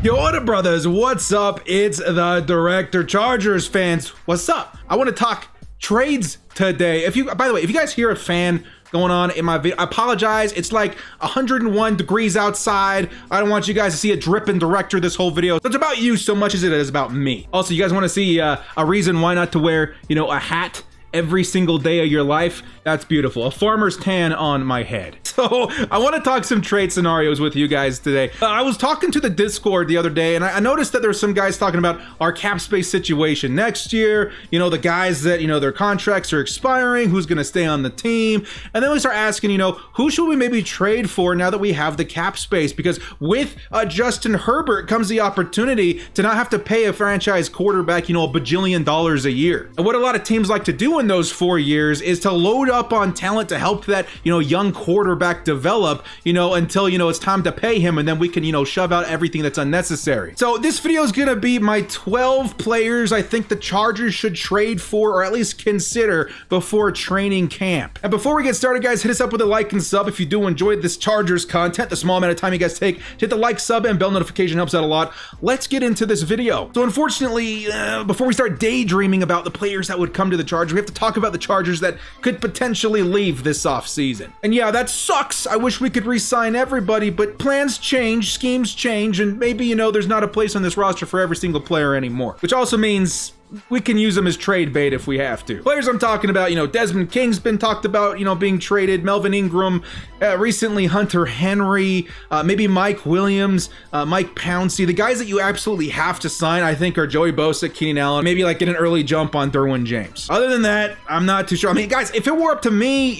Yo, what up, brothers? What's up? It's the Director. Chargers fans, what's up? I want to talk trades today. By the way, if you guys hear a fan going on in my video, I apologize. It's like 101 degrees outside. I don't want you guys to see a dripping Director this whole video. So it's about you so much as it is about me. Also, you guys want to see a reason why not to wear, a hat every single day of your life? That's beautiful. A farmer's tan on my head. So I want to talk some trade scenarios with you guys today. I was talking to the Discord the other day, and I noticed that there's some guys talking about our cap space situation next year. The guys that, their contracts are expiring, who's going to stay on the team. And then we start asking, who should we maybe trade for now that we have the cap space? Because with Justin Herbert comes the opportunity to not have to pay a franchise quarterback, $1 bajillion a year. And what a lot of teams like to do in those 4 years is to load up on talent to help that, young quarterback develop, until, it's time to pay him, and then we can, shove out everything that's unnecessary. So this video is going to be my 12 players I think the Chargers should trade for, or at least consider before training camp. And before we get started, guys, hit us up with a like and sub if you do enjoy this Chargers content. The small amount of time you guys take to hit the like, sub, and bell notification helps out a lot. Let's get into this video. So unfortunately, before we start daydreaming about the players that would come to the Chargers, we have to talk about the Chargers that could potentially leave this offseason. And yeah, that sucks. I wish we could re-sign everybody, but plans change, schemes change, and maybe, there's not a place on this roster for every single player anymore. Which also means we can use them as trade bait if we have to. Players I'm talking about, Desmond King's been talked about, being traded, Melvin Ingram, recently Hunter Henry, maybe Mike Williams, Mike Pouncey. The guys that you absolutely have to sign, I think, are Joey Bosa, Keenan Allen, maybe like get an early jump on Derwin James. Other than that, I'm not too sure. I mean, guys, if it were up to me,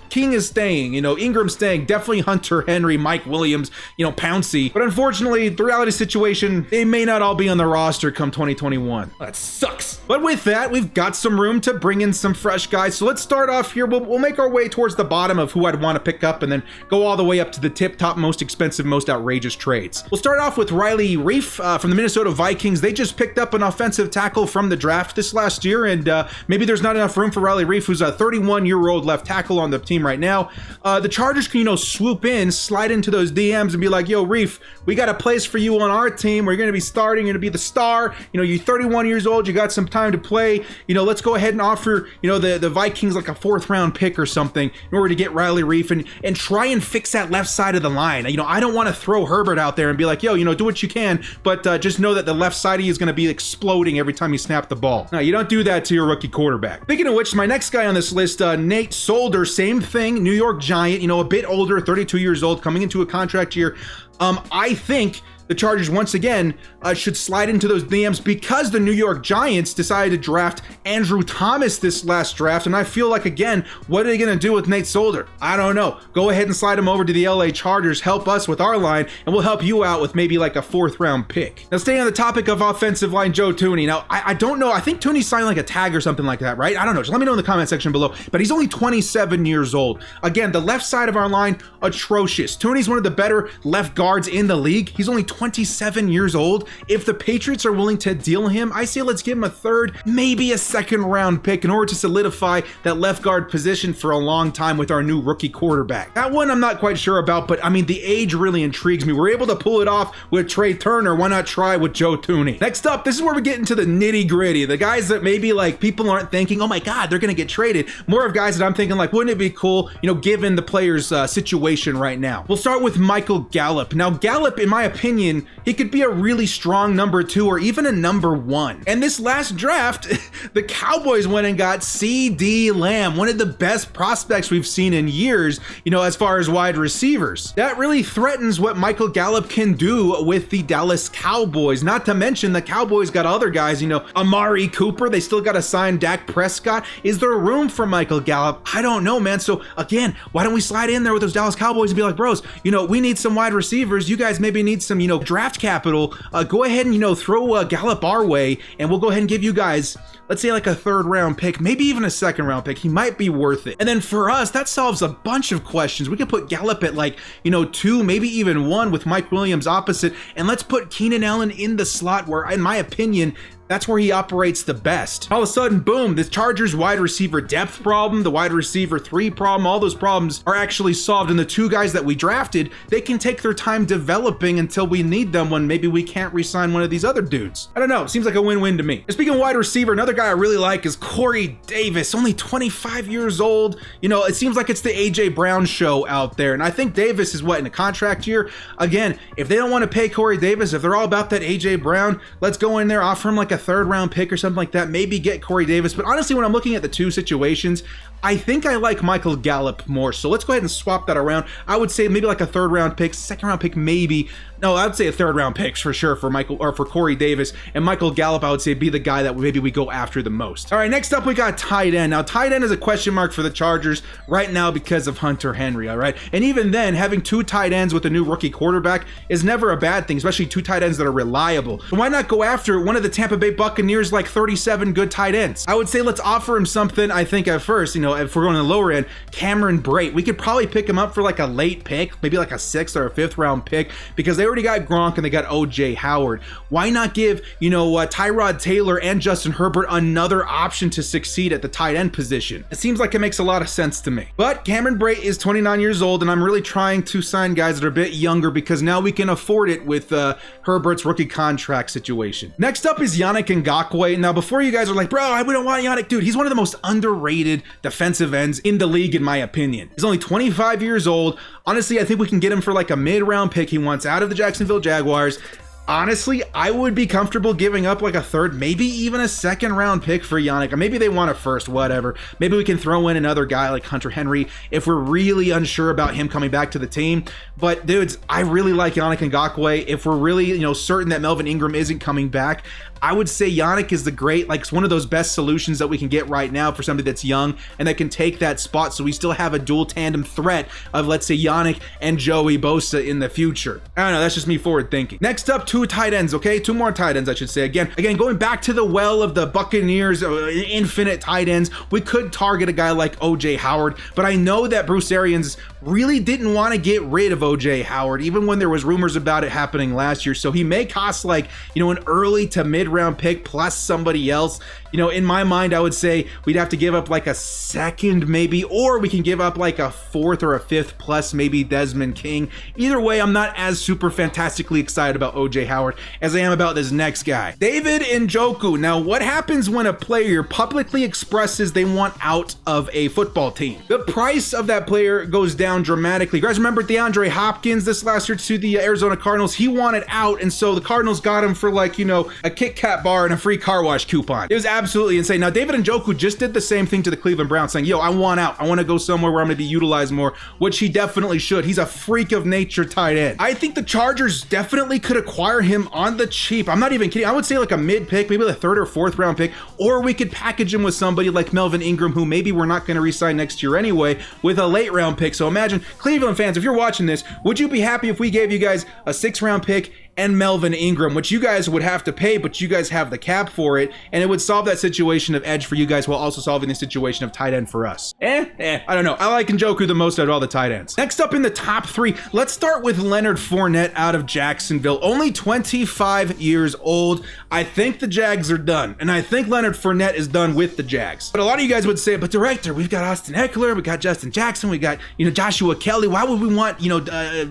King is staying, Ingram's staying, definitely Hunter Henry, Mike Williams, Pouncey. But unfortunately, the reality situation, they may not all be on the roster come 2021. That sucks. But with that, we've got some room to bring in some fresh guys. So let's start off here. We'll make our way towards the bottom of who I'd want to pick up and then go all the way up to the top, most expensive, most outrageous trades. We'll start off with Riley Reiff from the Minnesota Vikings. They just picked up an offensive tackle from the draft this last year, and maybe there's not enough room for Riley Reiff, who's a 31-year-old left tackle on the team right now. The Chargers can, swoop in, slide into those DMs and be like, yo, Reiff, we got a place for you on our team. We're going to be starting, you're going to be the star. You're 31 years old, you got some time to play. Let's go ahead and offer, the Vikings like a 4th round pick or something in order to get Riley Reiff and try and fix that left side of the line. I don't want to throw Herbert out there and be like, yo, do what you can, but just know that the left side is going to be exploding every time you snap the ball. Now, you don't do that to your rookie quarterback. Speaking of which, my next guy on this list, Nate Solder, same thing, New York Giant, a bit older, 32 years old, coming into a contract year. I think the Chargers, once again, should slide into those DMs because the New York Giants decided to draft Andrew Thomas this last draft. And I feel like, again, what are they going to do with Nate Solder? I don't know. Go ahead and slide him over to the LA Chargers, help us with our line, and we'll help you out with maybe like a 4th round pick. Now, staying on the topic of offensive line, Joe Thuney. Now, I don't know. I think Thuney signed like a tag or something like that, right? I don't know. Just let me know in the comment section below. But he's only 27 years old. Again, the left side of our line, atrocious. Thuney's one of the better left guards in the league. He's only 27 years old. If the Patriots are willing to deal him, I say let's give him a 3rd, maybe a 2nd round pick in order to solidify that left guard position for a long time with our new rookie quarterback. That one I'm not quite sure about, but I mean, the age really intrigues me. We're able to pull it off with Trey Turner. Why not try with Joe Thuney? Next up, this is where we get into the nitty gritty. The guys that maybe like people aren't thinking, oh my God, they're going to get traded. More of guys that I'm thinking like, wouldn't it be cool, given the player's situation right now. We'll start with Michael Gallup. Now, Gallup, in my opinion, he could be a really strong number 2 or even a number 1. And this last draft, the Cowboys went and got CeeDee Lamb, one of the best prospects we've seen in years, as far as wide receivers. That really threatens what Michael Gallup can do with the Dallas Cowboys. Not to mention the Cowboys got other guys, Amari Cooper, they still got to sign Dak Prescott. Is there room for Michael Gallup? I don't know, man. So again, why don't we slide in there with those Dallas Cowboys and be like, bros, we need some wide receivers. You guys maybe need some, draft capital. Go ahead and, throw Gallup our way, and we'll go ahead and give you guys, let's say like a 3rd round pick, maybe even a 2nd round pick. He might be worth it. And then for us, that solves a bunch of questions. We could put Gallup at like, 2, maybe even 1 with Mike Williams opposite, and let's put Keenan Allen in the slot where, in my opinion, That's where he operates the best. All of a sudden, boom, the Chargers wide receiver depth problem, the wide receiver 3 problem, all those problems are actually solved. And the 2 guys that we drafted, they can take their time developing until we need them when maybe we can't re-sign one of these other dudes. I don't know, it seems like a win-win to me. And speaking of wide receiver, another guy I really like is Corey Davis, only 25 years old. You know, it seems like it's the AJ Brown show out there. And I think Davis is what, in a contract year? Again, if they don't want to pay Corey Davis, if they're all about that AJ Brown, let's go in there, offer him like a 3rd round pick or something like that, maybe get Corey Davis. But honestly, when I'm looking at the 2 situations, I think I like Michael Gallup more. So let's go ahead and swap that around. I would say maybe like a 3rd round pick, 2nd round pick, maybe. No, I'd say a 3rd round pick for sure for Corey Davis. And Michael Gallup, I would say, be the guy that maybe we go after the most. All right, next up, we got tight end. Now, tight end is a question mark for the Chargers right now because of Hunter Henry, all right? And even then, having 2 tight ends with a new rookie quarterback is never a bad thing, especially 2 tight ends that are reliable. So why not go after one of the Tampa Bay Buccaneers, like 37 good tight ends? I would say let's offer him something, I think, at first, you know, if we're going to the lower end, Cameron Brate. We could probably pick him up for like a late pick, maybe like a 6th or a 5th round pick, because they already got Gronk and they got OJ Howard. Why not give, you know, Tyrod Taylor and Justin Herbert another option to succeed at the tight end position? It seems like it makes a lot of sense to me. But Cameron Brate is 29 years old, and I'm really trying to sign guys that are a bit younger because now we can afford it with Herbert's rookie contract situation. Next up is Yannick Ngakoue. Now, before you guys are like, bro, we don't want Yannick, dude, he's one of the most underrated defensive ends in the league, in my opinion. He's only 25 years old. Honestly, I think we can get him for like a mid-round pick he wants out of the Jacksonville Jaguars. Honestly, I would be comfortable giving up like a 3rd, maybe even a 2nd round pick for Yannick. Or maybe they want a 1st, whatever. Maybe we can throw in another guy like Hunter Henry if we're really unsure about him coming back to the team. But dudes, I really like Yannick Ngakoue. If we're really, you know, certain that Melvin Ingram isn't coming back, I would say Yannick is it's one of those best solutions that we can get right now for somebody that's young and that can take that spot, so we still have a dual tandem threat of, let's say, Yannick and Joey Bosa in the future. I don't know, that's just me forward thinking. Next up, 2 tight ends, okay? 2 more tight ends, I should say. Again, going back to the well of the Buccaneers, infinite tight ends, we could target a guy like OJ Howard, but I know that Bruce Arians really didn't want to get rid of OJ Howard, even when there was rumors about it happening last year. So he may cost like, you know, an early to mid-round pick plus somebody else. You know, in my mind, I would say we'd have to give up like a 2nd maybe, or we can give up like a 4th or a 5th plus maybe Desmond King. Either way, I'm not as super fantastically excited about OJ Howard as I am about this next guy, David Njoku. Now, what happens when a player publicly expresses they want out of a football team? The price of that player goes down dramatically. You guys remember DeAndre Hopkins this last year to the Arizona Cardinals? He wanted out, and so the Cardinals got him for like, you know, a Kit Kat bar and a free car wash coupon. It was absolutely insane. Now, David Njoku just did the same thing to the Cleveland Browns, saying, yo, I want out. I want to go somewhere where I'm going to be utilized more, which he definitely should. He's a freak of nature tight end. I think the Chargers definitely could acquire him on the cheap. I'm not even kidding. I would say like a mid pick, maybe the 3rd or 4th round pick, or we could package him with somebody like Melvin Ingram, who maybe we're not going to re-sign next year anyway, with a late round pick. So imagine, Cleveland fans, if you're watching this, would you be happy if we gave you guys a 6th round pick and Melvin Ingram, which you guys would have to pay, but you guys have the cap for it, and it would solve that situation of edge for you guys while also solving the situation of tight end for us. I don't know. I like Njoku the most out of all the tight ends. Next up in the top 3, let's start with Leonard Fournette out of Jacksonville. Only 25 years old. I think the Jags are done, and I think Leonard Fournette is done with the Jags. But a lot of you guys would say, but director, we've got Austin Eckler, we got Justin Jackson, we got, you know, Joshua Kelly. Why would we want, you know,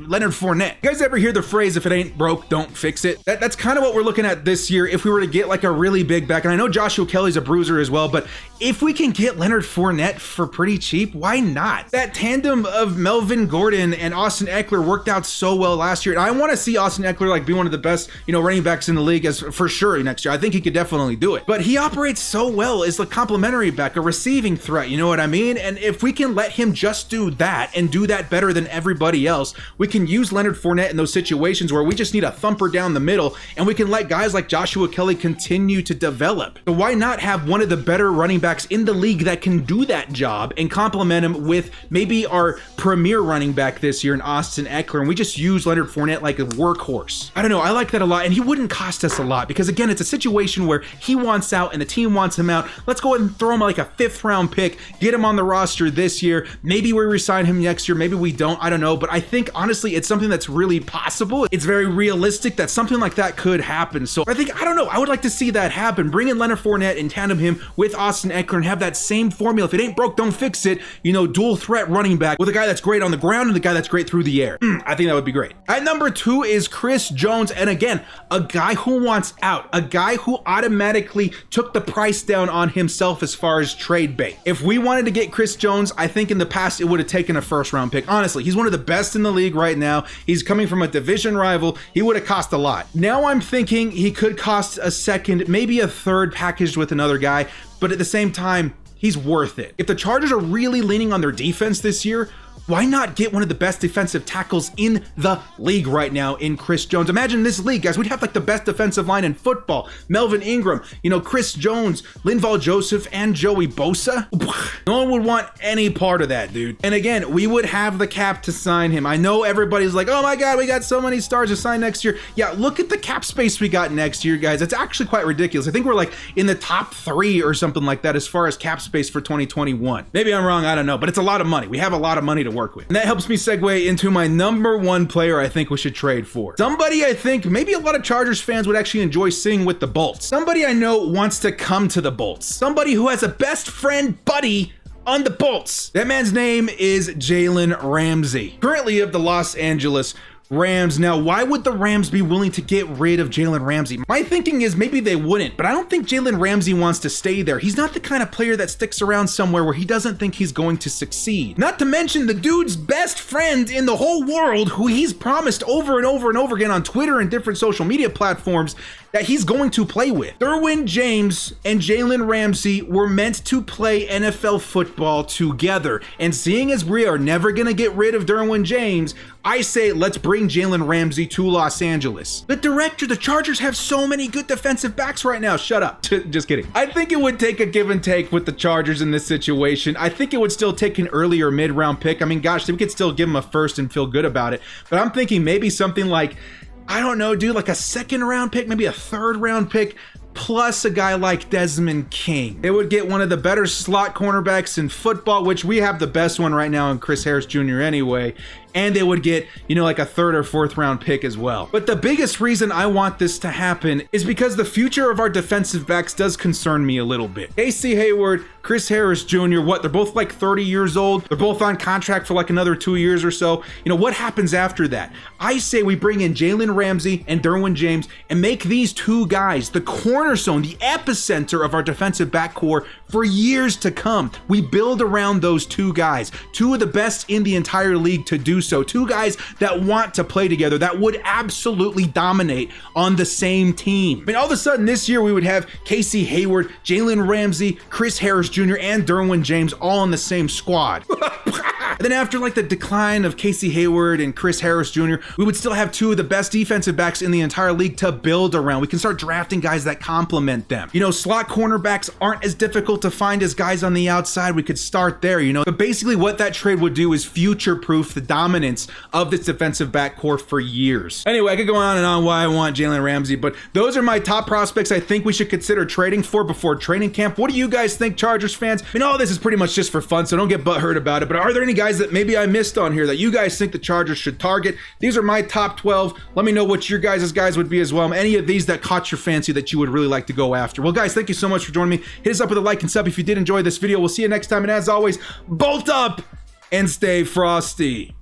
Leonard Fournette? You guys ever hear the phrase, if it ain't broke, don't fix it? That's kind of what we're looking at this year if we were to get like a really big back. And I know Joshua Kelly's a bruiser as well, but if we can get Leonard Fournette for pretty cheap, why not? That tandem of Melvin Gordon and Austin Eckler worked out so well last year. And I want to see Austin Eckler like be one of the best, you know, running backs in the league as for sure next year. I think he could definitely do it. But he operates so well as a complementary back, a receiving threat, you know what I mean? And if we can let him just do that and do that better than everybody else, we can use Leonard Fournette in those situations where we just need a thumper down the middle, and we can let guys like Joshua Kelly continue to develop. So why not have one of the better running back backs in the league that can do that job and complement him with maybe our premier running back this year in Austin Eckler, and we just use Leonard Fournette like a workhorse. I don't know, I like that a lot, and he wouldn't cost us a lot because, again, it's a situation where he wants out and the team wants him out. Let's go ahead and throw him like a 5th round pick, get him on the roster this year. Maybe we resign him next year, maybe we don't, I don't know, but I think honestly it's something that's really possible. It's very realistic that something like that could happen. So I think, I don't know, I would like to see that happen. Bring in Leonard Fournette and tandem him with Austin Eckler and have that same formula. If it ain't broke, don't fix it. You know, dual threat running back with a guy that's great on the ground and a guy that's great through the air. I think that would be great. At number 2 is Chris Jones. And again, a guy who wants out, a guy who automatically took the price down on himself as far as trade bait. If we wanted to get Chris Jones, I think in the past it would have taken a 1st round pick. Honestly, he's one of the best in the league right now. He's coming from a division rival. He would have cost a lot. Now I'm thinking he could cost a 2nd, maybe a 3rd packaged with another guy, but at the same time, he's worth it. If the Chargers are really leaning on their defense this year, why not get one of the best defensive tackles in the league right now in Chris Jones? Imagine this league, guys. We'd have like the best defensive line in football. Melvin Ingram, you know, Chris Jones, Linval Joseph, and Joey Bosa. No one would want any part of that, dude. And again, we would have the cap to sign him. I know everybody's like, oh my God, we got so many stars to sign next year. Yeah, look at the cap space we got next year, guys. It's actually quite ridiculous. I think we're like in the top 3 or something like that as far as cap space for 2021. Maybe I'm wrong, I don't know, but it's a lot of money. We have a lot of money to work with. And that helps me segue into my number 1 player I think we should trade for. Somebody I think maybe a lot of Chargers fans would actually enjoy seeing with the Bolts. Somebody I know wants to come to the Bolts. Somebody who has a best friend buddy on the Bolts. That man's name is Jalen Ramsey, currently of the Los Angeles Rams. Now, why would the Rams be willing to get rid of Jalen Ramsey? My thinking is maybe they wouldn't, but I don't think Jalen Ramsey wants to stay there. He's not the kind of player that sticks around somewhere where he doesn't think he's going to succeed. Not to mention the dude's best friend in the whole world, who he's promised over and over and over again on Twitter and different social media platforms that he's going to play with. Derwin James and Jalen Ramsey were meant to play NFL football together. And seeing as we are never going to get rid of Derwin James, I say let's bring Jalen Ramsey to Los Angeles. The Chargers have so many good defensive backs right now. Shut up. Just kidding. I think it would take a give and take with the Chargers in this situation. I think it would still take an early or mid-round pick. I mean, gosh, we could still give him a 1st and feel good about it. But I'm thinking maybe something like, I don't know, dude, like a 2nd round pick, maybe a 3rd round pick, plus a guy like Desmond King. They would get one of the better slot cornerbacks in football, which we have the best one right now in Chris Harris Jr. anyway. And they would get, you know, like a 3rd or 4th round pick as well. But the biggest reason I want this to happen is because the future of our defensive backs does concern me a little bit. Casey Hayward, Chris Harris Jr., they're both like 30 years old. They're both on contract for like another 2 years or so. You know, what happens after that? I say we bring in Jalen Ramsey and Derwin James and make these 2 guys the cornerstone, the epicenter of our defensive back core for years to come. We build around those 2 guys, 2 of the best in the entire league to do so. 2 guys that want to play together, that would absolutely dominate on the same team. I mean, all of a sudden this year we would have Casey Hayward, Jalen Ramsey, Chris Harris Jr., and Derwin James all on the same squad. And then after like the decline of Casey Hayward and Chris Harris Jr., we would still have 2 of the best defensive backs in the entire league to build around. We can start drafting guys that complement them. You know, slot cornerbacks aren't as difficult to find as guys on the outside. We could start there, you know. But basically what that trade would do is future-proof the dominance of this defensive back core for years. Anyway, I could go on and on why I want Jalen Ramsey, but those are my top prospects I think we should consider trading for before training camp. What do you guys think, Chargers fans? I mean, all this is pretty much just for fun, so don't get butthurt about it, but are there any guys that maybe I missed on here that you guys think the Chargers should target? These are my top 12. Let me know what your guys' would be as well. Any of these that caught your fancy that you would really like to go after. Well, guys, thank you so much for joining me. Hit us up with a like and sub if you did enjoy this video. We'll see you next time, and as always, bolt up and stay frosty.